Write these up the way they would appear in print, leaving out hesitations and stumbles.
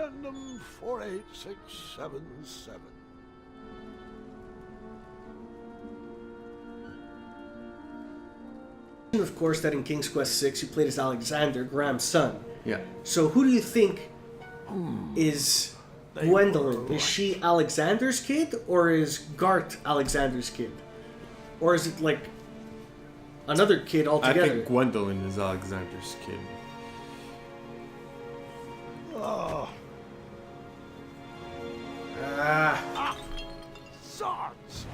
Addendum 48677. Of course, that in King's Quest 6 you played as Alexander, Graham's son. Yeah. So who do you think is Gwendolyn? Is she Alexander's kid, or is Garth Alexander's kid? Or is it like another kid I altogether? think Gwendolyn is Alexander's kid. Oh, zots!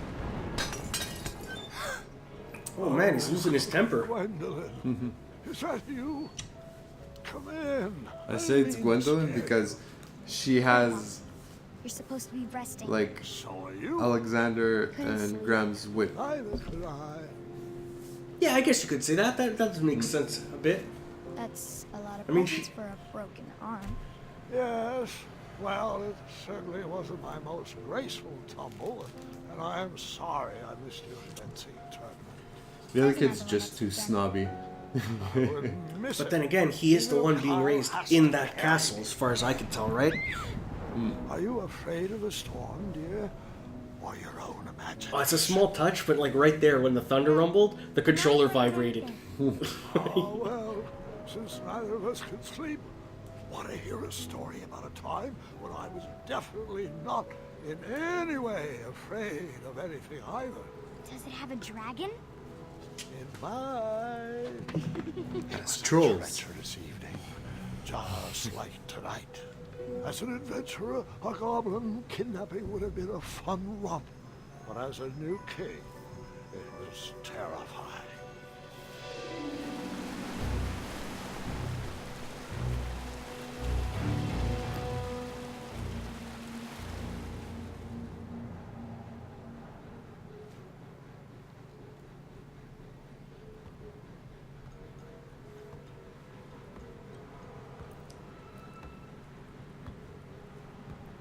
Oh man, he's losing his temper. Gwendolyn, is that you? Come in. I say it's Gwendolyn because she has You're supposed to be resting. like So are you. Alexander and Graham's whip. Neither could I. Yeah, I guess you could say that. That does make sense a bit. That's a lot of I mean, presents for a broken arm. Yes, well, it certainly wasn't my most graceful tumble, and I am sorry I missed your fencing tournament. The other kid's just too snobby. I wouldn't miss But it. then again, he is the one being raised in that castle, as far as I can tell, right? Are you afraid of the storm, dear? Or your own imagination? Oh, it's a small touch, but like right there when the thunder rumbled, the controller vibrated. Oh, well, since neither of us could sleep, want to hear a story about a time when I was definitely not in any way afraid of anything either. Does it have a dragon? In my It's trolls. treacherous evening, just like tonight. As an adventurer, a goblin kidnapping would have been a fun romp, but as a new king, it was terrifying.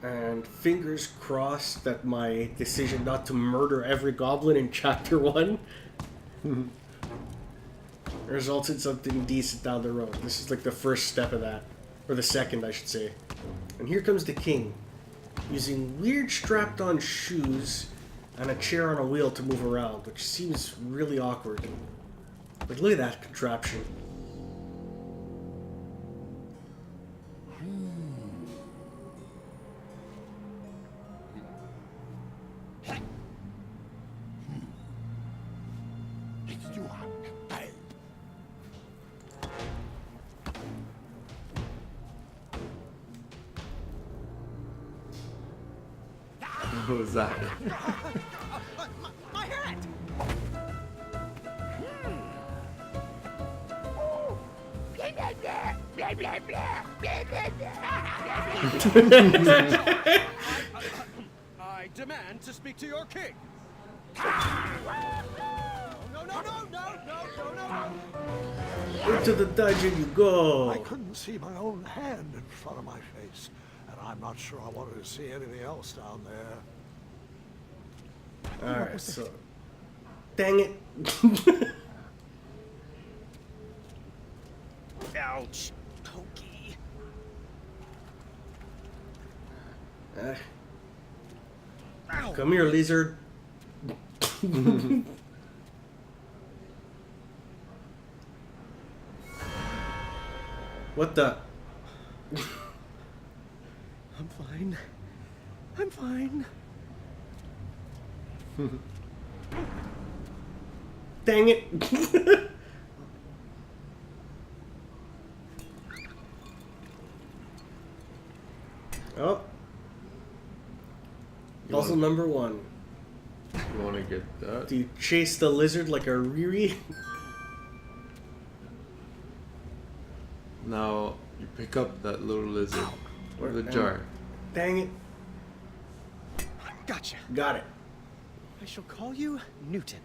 And fingers crossed that my decision not to murder every goblin in Chapter 1 results in something decent down the road. This is like the first step of that. Or the second, I should say. And here comes the king, using weird strapped-on shoes and a chair on a wheel to move around, which seems really awkward. Like, look at that contraption. What was that? My hat! I demand to speak to your king. No. Into the dungeon you go! I couldn't see my own hand in front of my face, and I'm not sure I wanted to see anything else down there. Alright, so... Dang it! Ouch. Pokey. Come here, lizard. What the? I'm fine. I'm fine. Dang it! Oh. Puzzle number 1. You want to get that? Do you chase the lizard like a Riri? Now you pick up that little lizard or the And- jar. Dang it. Gotcha. Got it. I shall call you Newton.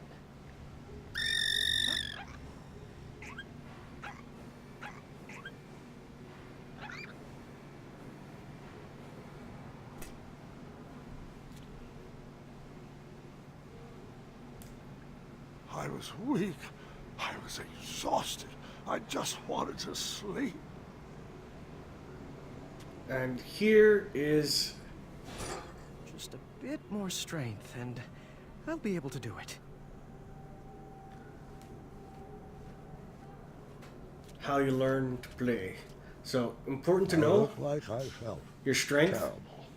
I was weak. I was exhausted. I just wanted to sleep. And here is Just a bit more strength, and I'll be able to do it. how you learn to play. So, important to I know, look like I felt your strength, terrible.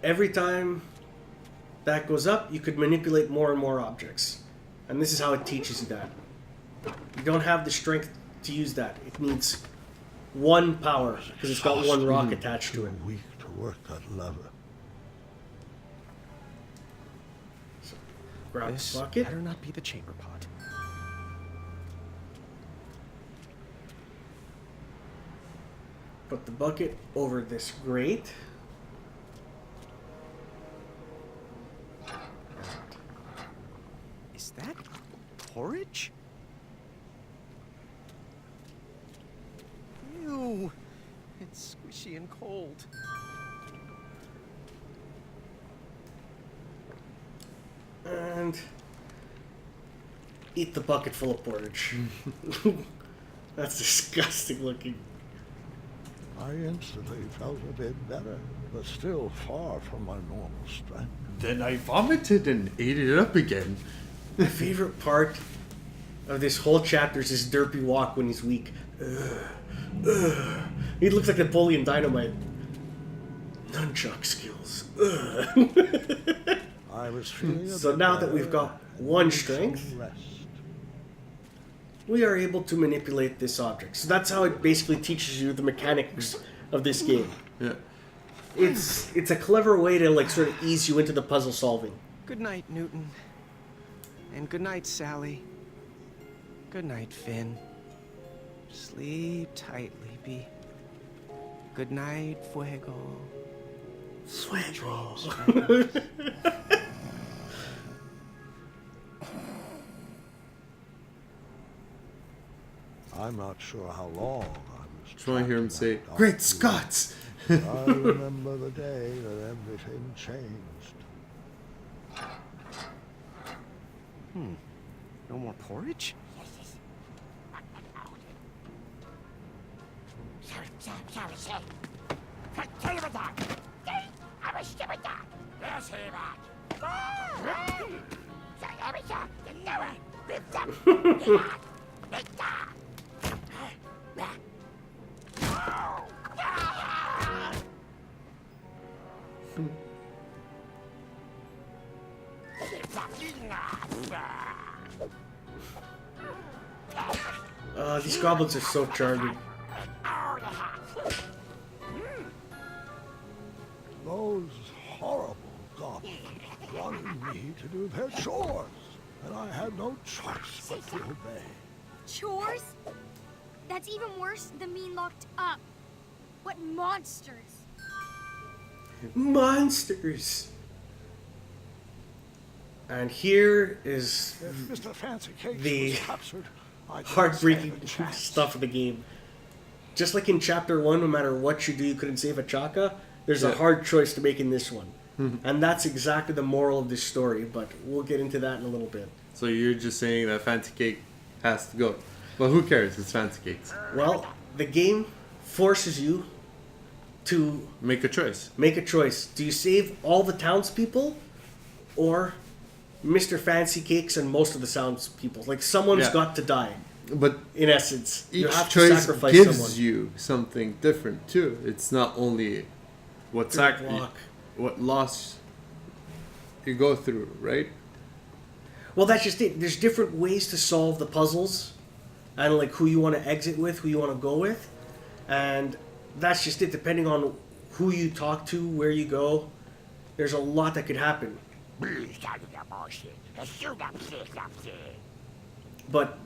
every time that goes up, you could manipulate more and more objects. And this is how it teaches you that. You don't have the strength to use that. It needs one power, because it's got one rock attached to it. Too weak to work that lever. Grab This the bucket. better not be the chamber pot. Put the bucket over this grate. Is that porridge? Ew. It's squishy and cold. And eat the bucket full of porridge. That's disgusting looking. I instantly felt a bit better, but still far from my normal strength. Then I vomited and ate it up again. My favorite part of this whole chapter is his derpy walk when he's weak. He looks like Napoleon Dynamite. Nunchuck skills. I was feeling a So bit now that better we've got and one needed some strength, rest. we are able to manipulate this object. So that's how it basically teaches you the mechanics of this game. Yeah. It's a clever way to like sort of ease you into the puzzle solving. Good night, Newton. And good night, Sally. Good night, Finn. Sleep tight, Leapy. Good night, Fuego. Sweet dreams, friends. I'm not sure how long I was. Just want to hear him trapped say, in that dark "Great room. Scots!" I remember the day that everything changed. No more porridge? These goblins are so charming. Those horrible goblins wanted me to do their chores, and I had no choice but to obey. Chores? That's even worse than being locked up. What monsters? Monsters! And here is If Mr. Fancy Cakes the was captured, I heartbreaking couldn't stand a chance. stuff of the game. Just like in Chapter 1, no matter what you do, you couldn't save a Chaka, there's a hard choice to make in this one. And that's exactly the moral of this story, but we'll get into that in a little bit. So you're just saying that Fancy Cake has to go. Well, who cares? It's Fancy Cakes. Well, the game forces you to Make a choice. make a choice. Do you save all the townspeople or Mr. Fancy Cakes and most of the townspeople? Like, someone's Yeah. got to die, But in essence. You each have to choice sacrifice gives someone. you something different too. It's not only what Walk. what loss you go through, right? Well, that's just it. There's different ways to solve the puzzles, and like who you want to exit with, who you want to go with, and that's just it. Depending on who you talk to, where you go, there's a lot that could happen. But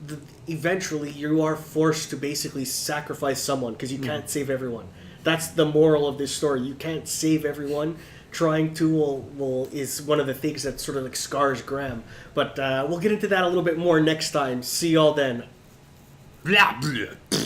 eventually, you are forced to basically sacrifice someone because you can't save everyone. That's the moral of this story. You can't save everyone. Trying to is one of the things that sort of like scars Graham. But we'll get into that a little bit more next time. See y'all then. Blah, blah.